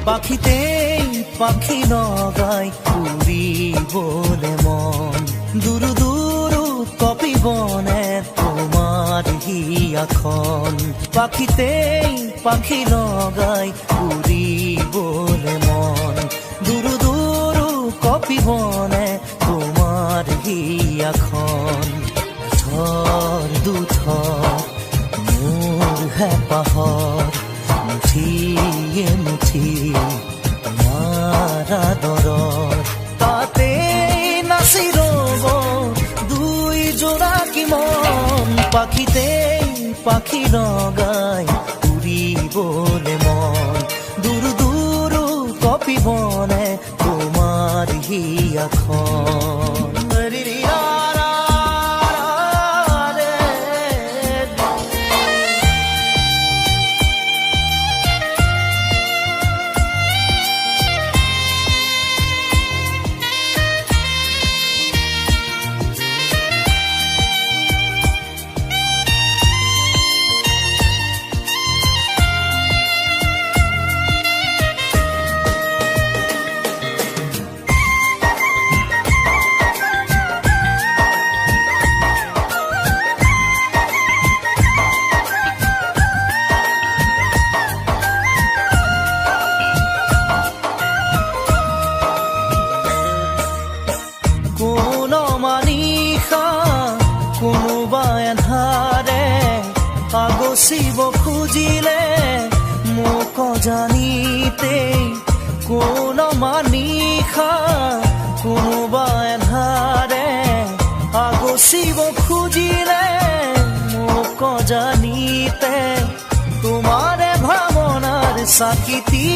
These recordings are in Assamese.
পাখিতেই পাখি লগাই উড়িবলে মন দুরু দুরু কপিবনে তোমার হিয়াখন পাখিতেই পাখি লগাই উড়িবলে মন দুরু দুরু কপিবনে তোমার হিয়াখন থর দুথর মোৰ হেঁপাহৰ মুঠিয়ে মুঠি তোমাৰ আদৰৰ তাতে নাচি ৰ'ব দুই জোড়াকি মন পাখিতেই পাখি লগাই উৰিবলে মন দুৰু দুৰু কপিবনে তোমাৰ হিয়াখন আগচিব খুজিলে মোক জানিতেই কোন মানিষা কোনোবা এন্ধাৰে আগচিব খুজিলে মোক জানিতে তোমাৰে ভাৱনাৰ চাকিতি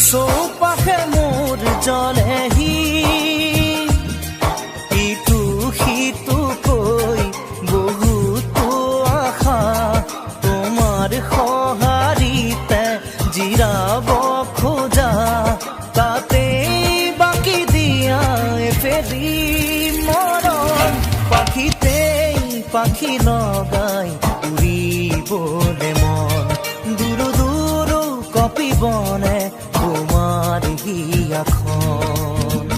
চৌপাশে মোৰ জ্বলেহি ইটো সিটো কৈ বহুতো আশা তোমাৰ সঁহাৰিতে জিৰাব খোজা তাতে বাকি দিয়া এফেৰি মৰম পাখিতেই পাখি লগাই উৰিবলে মন দুৰু দুৰু কপিবনে তোমাৰ হিয়াখন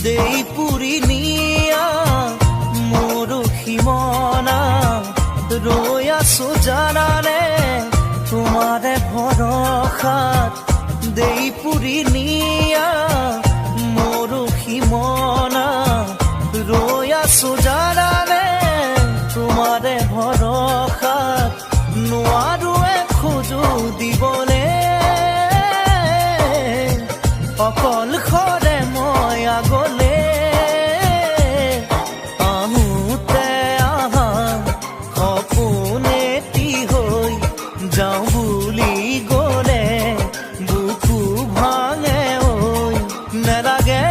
দেই পুৰি নিয়া মোৰ সীমনা ৰৈ আছো জানানে তোমাৰে ভৰসাত দেই পুৰি নিয়া মোৰ সীমনা ৰৈ আছো জানানে তোমাৰে ভৰসাত নোৱাৰোৱে খোজো দিবলে অকল খৰে মই আগলে আহোঁতে আহা সপোনেটি হৈ যাওঁ বুলি গ'লে বুকু ভাঙে ঐ নেলাগে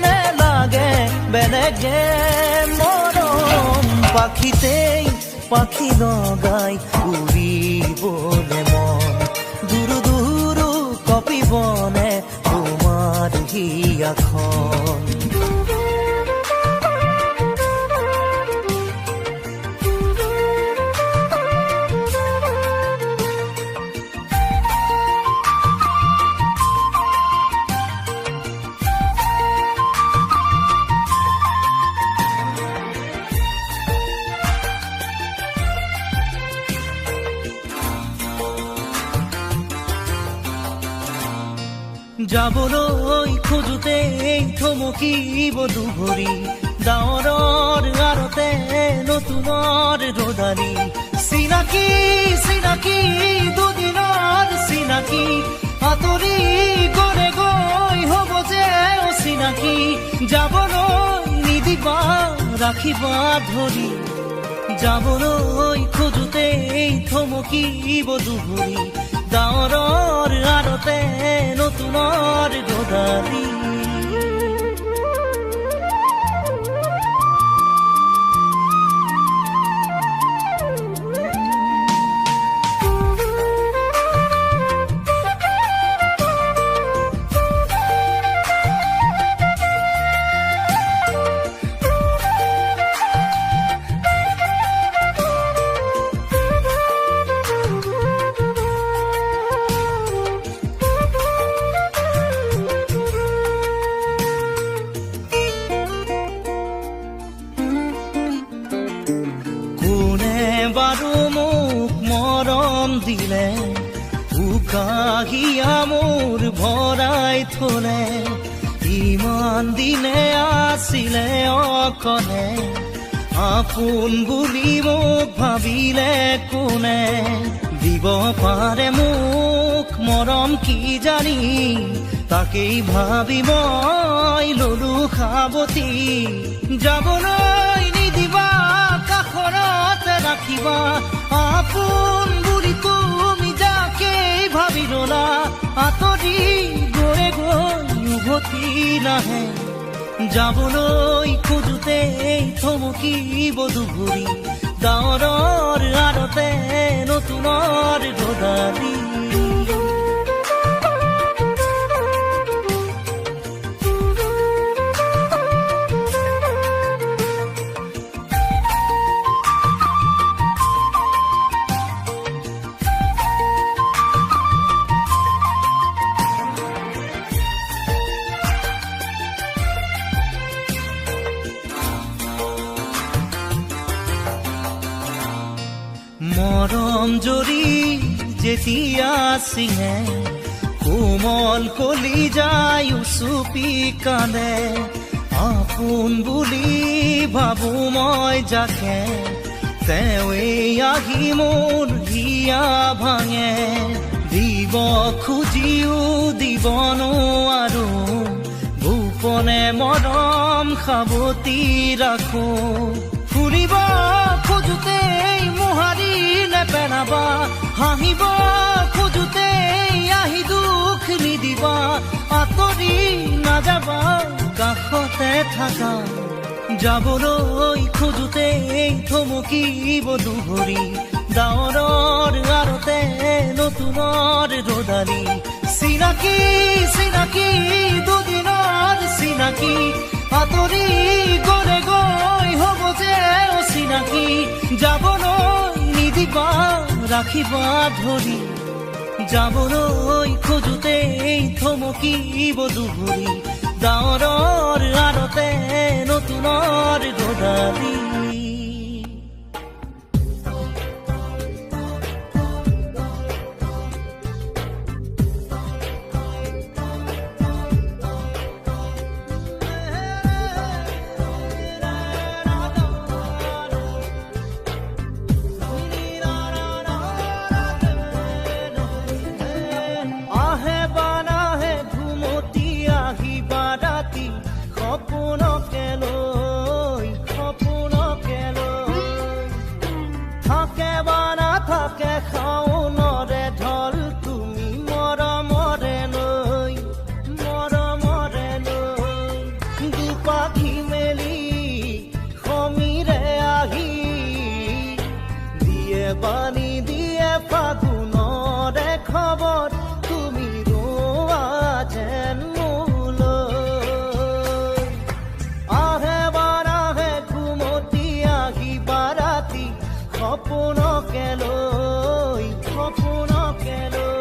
নেলাগে বেলেগে মৰম পাখিতেই পাখি লগাই উৰিবলে মন দুৰু দুৰু কপিবনে তোমাৰ হিয়াখন যাবলৈ খোজোতেই থমকিব দুভৰি ডাৱৰৰ আৰতে নতুনৰ ৰ'দালি চিনাকি চিনাকি দুদিনৰ চিনাকি ৰাখিবা ধৰি যাবলৈ খোজোতেই থমকিব দুভৰি ডাৱৰৰ আৰতে নতুনৰ গদালি বাৰু মোক মৰম দিলে উকাহিয়া মোৰ ভৰাই থলে ইমান দিনে আছিলে অকলে আপোন বুলি মোক ভাবিলে কোনে দিব পাৰে মোক মৰম কি জানি তাকেই ভাবি মই ললো সাৱতি যাবলৈ নিদিবা কাষৰতে ৰাখিবা আপোন বুলি তুমি যাকেই ভাবি ললা আঁতৰি গৈ উভতি নাহে যাবলৈ খোজোতেই থমকিব দুভৰি ডাৱৰৰ আৰতে নতুনৰ গদালি মৰম জৰি যেতিয়া চিঙে কোমল কলি যায় চুপি কান্দে আপোন বুলি ভাবো মই যাকে তেৱেই আহি মোৰ হিয়া ভাঙে দিব খুজিও দিব নোৱাৰো গোপনে মৰম সাৱতি ৰাখো ফুৰিব খোজোতেই মোহাৰি নেপেলাবা হাঁহিব খোজোতেই আহি দুখ নিদিবা আঁতৰি নাযাবা কাষতে থাকা যাবলৈ খোজোতেই থমকিব দুভৰি ডাৱৰৰ আৰতে নতুনৰ ৰদালি চিনাকি চিনাকি দুদিনৰ চিনাকি আঁতৰি গলে গৈ হ'ব যে অচিনাকি যাবলৈ নিদিবা ৰাখিবা ধৰি যাবলৈ খোজোতেই থমকিব দুভৰি ডাৱৰৰ আৰতে নতুনৰ গদালি বাণী দিয়ে ফাগুনৰে খবৰ তুমি ৰোৱা যেন মোলৈ আহে বাৰাহে ঘুমতি আহিবা ৰাতি সপোনকে লৈ সপোনকে লৈ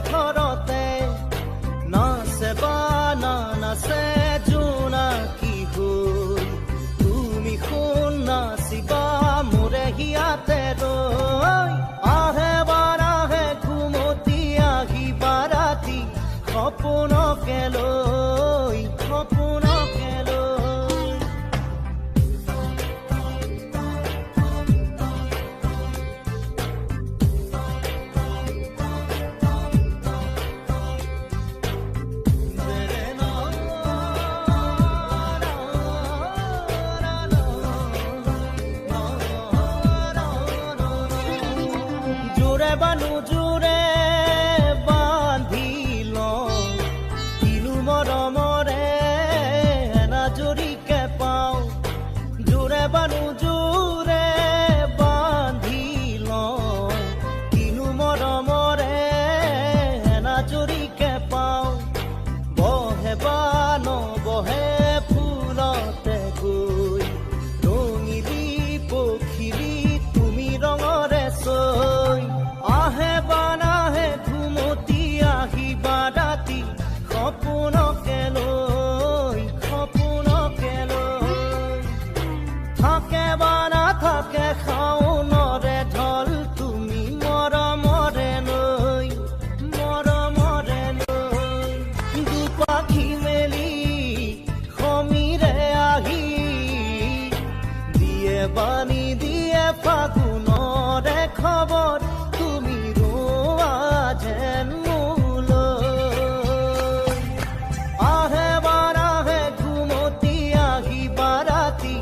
ঘৰতে নাচে বা নাচে জোনাকী হৈ তুমি শুন নাচিবা মোৰে হিয়াতে ৰৈ আহে বাৰাহে ঘুমতি আহিবা ৰাতি সপোনকে লৈ সপোনকে লৈ জোৰে বানো জোৰে বান্ধি লওঁ কিনো মৰমৰে এনাজৰিকে পাওঁ জোৰে বানো জোৰে বান্ধি লওঁ কিনো মৰমৰে এনাজৰিকে পাওঁ বহে বা নবহে ফুলতে গৈ ৰঙিলি পখিলি তুমি ৰঙৰে চৈ আহে বা নাহে ঘুমতি আহিবা ৰাতি সপোনকে লৈ থাকে বা নাথাকে শাওনৰে ঢল তুমি মৰমৰে লৈ দুপাখি মেলি সমীৰে আহি দিয়ে বাণী দিয়ে ফাগুনৰে খবৰ তুমি ৰোৱা যেন মোলৈ আহে বাৰাহে ঘুমতি আহিবা ৰাতি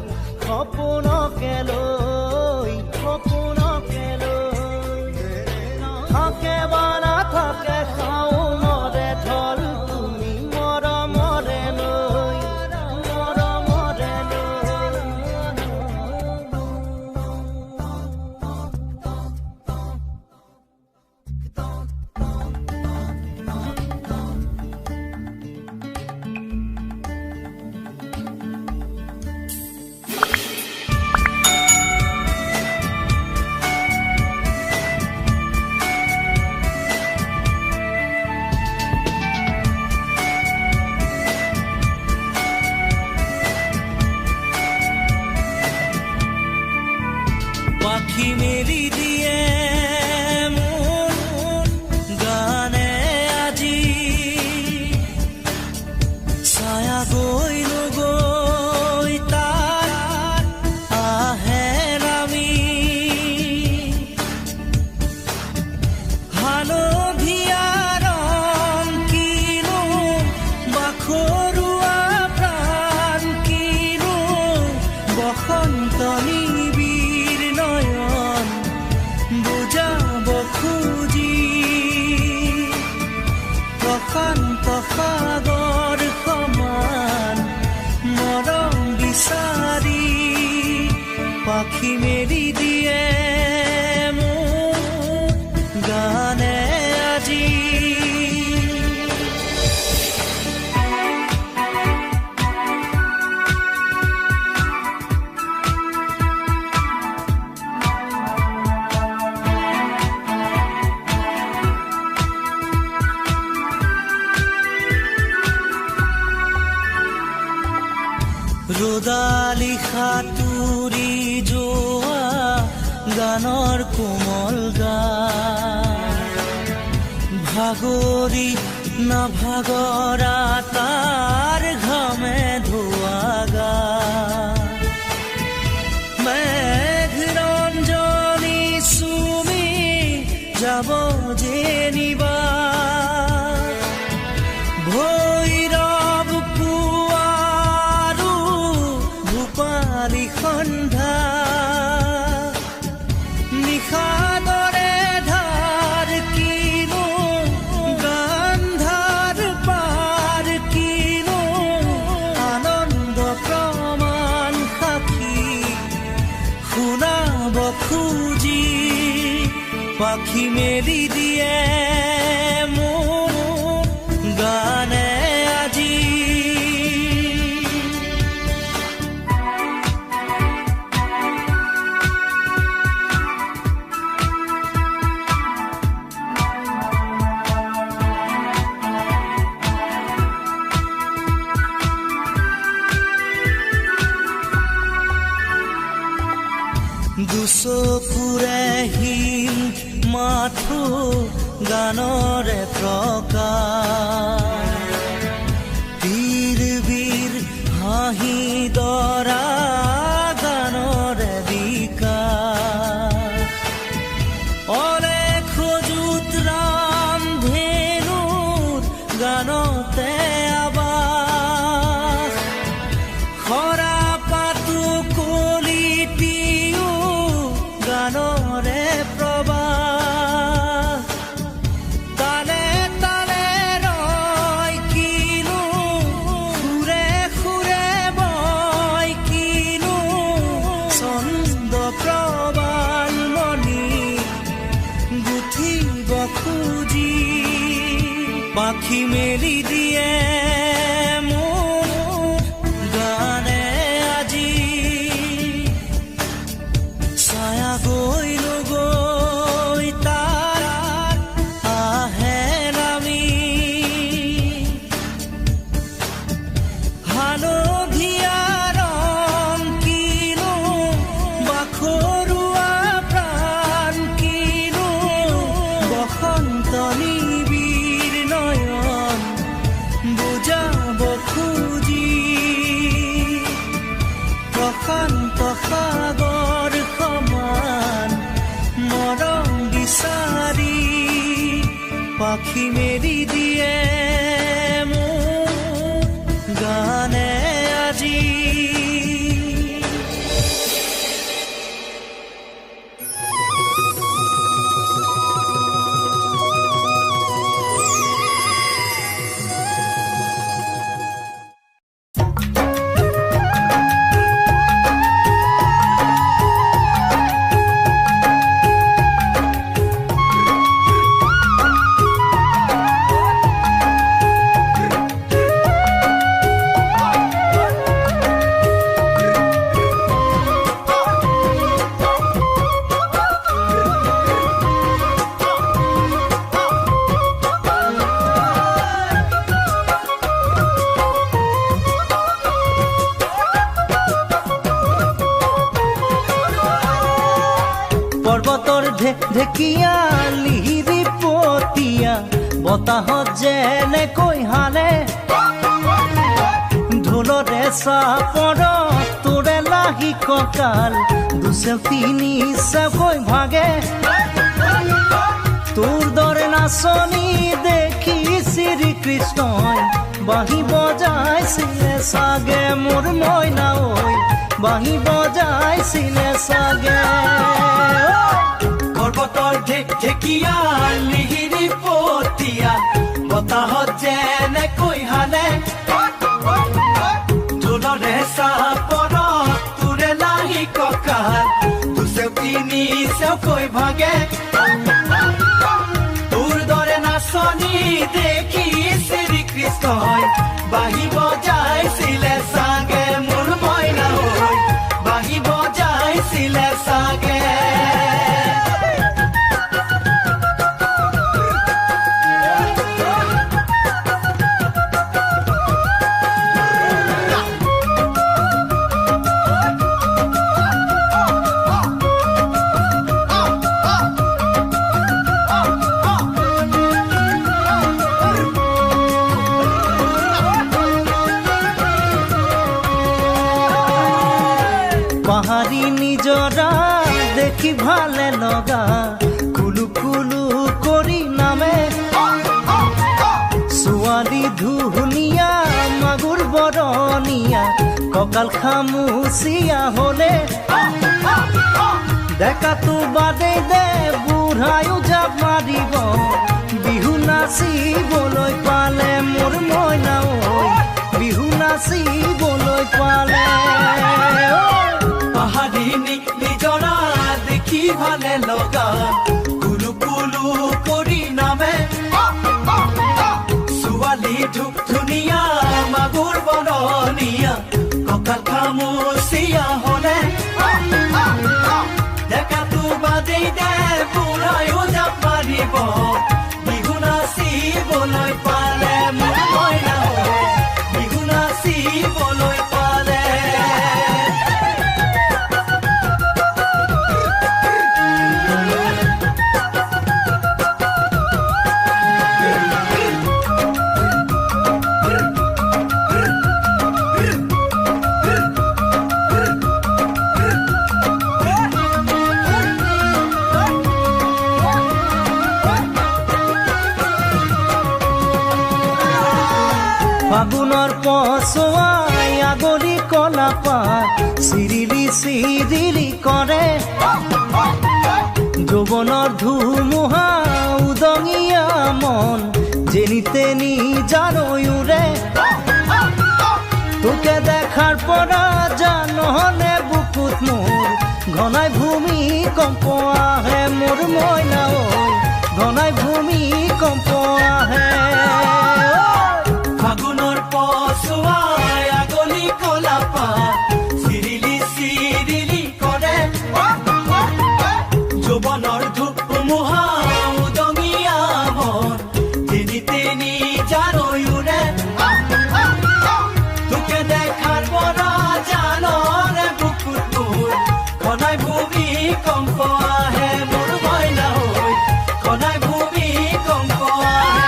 সপোনকে লৈ থাকে বা নাথাকে শাওনৰে ঢল তুমি মৰমৰে লৈ পাখি মেলি দিয়ে মন গানে আজি ছায়া গৈ নগৈ তাত আহে নামি হালধীয়া ৰং কিনো বাখৰুৱা প্ৰাণ কিনো বসন্ত নিবিৰ নয়ন বুজাব খুজি প্ৰশান্ত সাগৰ সমান মৰম বিচাৰি পাখি মেলি দিয়ে মোৰ গানে আজি ৰ'দালি সাঁতুৰি যোৱা গানৰ কোমল গান ভাগৰি নাভাগৰা তাৰ ঘামে ধোৱা গান মেঘৰঞ্জনী চুমি যাব যেনিবা ভৈৰৱ পুৱাৰো ভূপালী সন্ধ্যা নিশাদৰে ধাৰ কিনো গান্ধাৰ পাৰ কিনো আনন্দ প্ৰমাণ সাক্ষী শুনাব খুজি পাখি মেলি দিয়ে মোৰ গানে আজি দুচকুৰে হিম মাথো গানৰে প্ৰকাশ বীৰ বীৰ হাঁহি দৰা গানৰে বিকাশ অলেখ যুত ৰাম ধেনুৰ গানতে আবাস খৰা পাতো কলিটিও গানৰে প্ৰবাহ তালে তালে ৰয় কিনো সুৰে সুৰে বয় কিনো ছন্দ প্ৰবাল মণি গুঠিব খুজি পাখি মেলি দিয়ে মোৰ গানে আজি ছায়া গৈ নগৈ তাৰ আহে নামি হালধীয়া ৰং কিনো বাখৰুৱা প্ৰাণ কিনো বসন্ত নিবিৰ নয়ন বুজাব খুজি প্ৰশান্ত সাগৰ সমান মৰম বিচাৰি পাখি মেলি দিয়ে মোৰ গানে আজি পৰ্বতৰ ঢেকীয়া লিহিৰি পতীয়া বতাহত যেনেকৈ হালে ঢোলৰে চাপৰত তোৰে লাহি কঁকাল দুচেও তিনি চেওকৈ ভাগে তোৰ দৰে নাচনি দেখি শ্ৰীকৃষ্ণই বাঁহী বজাইছিলে চাগে মোৰ মইনা ঐ বাঁহী বজাইছিলে চাগে পৰ্বতৰ ঢেকীয়া লিহিৰি পতীয়া বতাহত যেনেকৈ হালে ঢোলৰে চাপৰত তোৰে লাহি কঁকাল দুচেও তিনি চেওকৈ ভাগে তোৰ দৰে নাচনি দেখি শ্ৰীকৃষ্ণই বাঁহী বজাইছিলে চাগে মোৰ মইনা ঐ বাঁহী বজাইছিলে চাগে পাহাৰী নিজৰা দেখি ভালে লগা কুলু কুলু কৰি নামে ছোৱালী ধুনীয়া মাগুৰ বৰণীয়া কঁকাল খামুচিয়া হলে ডেকাটো বাদেই দে বুঢ়ায়ো জাপ মাৰিব বিহু নাচিবলৈ পালে মোৰ মইনা ঐ বিহু নাচিবলৈ পালে পাহাৰী নিজৰা দেখি ভালে লগা কুলু কুলু কৰি নামে ছোৱালী ধুনীয়া মাগুৰ বৰণীয়া কঁকাল খামুচিয়া হলে ডেকাটো বাদেই দে বুঢ়ায়ো জাপ মাৰিব বিহু নাচিবলৈ পালে মোৰ মইনা বিহু নাচিবলৈ পালে পচোৱাই আগলি কলাপাত চিৰিলি কৰে যৌৱনৰ ধুমুহা উদঙিয়া মন যেনি তেনি জানৈ উৰে তোকে দেখাৰ পৰা জাননে বুকুত মোৰ ঘনাই ভূমিকম্প আহে মোৰ মইনা ঐ ঘনাই ভূমিকম্প আহে ফাগুনৰ পচোৱাই আগলি কলাপাত চিৰিলি কৰে যৌৱনৰ ধুমুহা উদঙিয়া মন যেনি তেনি জানৈ উৰে তোকে দেখাৰ পৰা জাননে বুকুত মোৰ ঘনাই ভূমিকম্প আহে মোৰ মইনা ঐ ঘনাই ভূমিকম্প আহে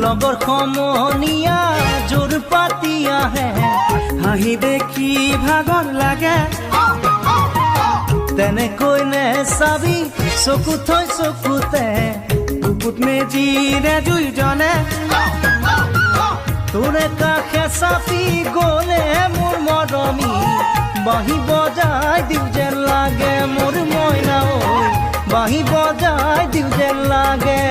লগৰ সমনীয়া জোৰ পাতি আহে হাঁহি দেখি ভাগৰ লাগে তেনেকৈ নে চাবি চকু থৈ চকুতে বুকুত মেজিৰে দুইজনে তোৰে কাষে চাপি গ'লে মোৰ মৰমী বাঁহী বজাই দিওঁ যেন লাগে মোৰ মইনা ঐ বাঁহী বজাই দিওঁ যেন লাগে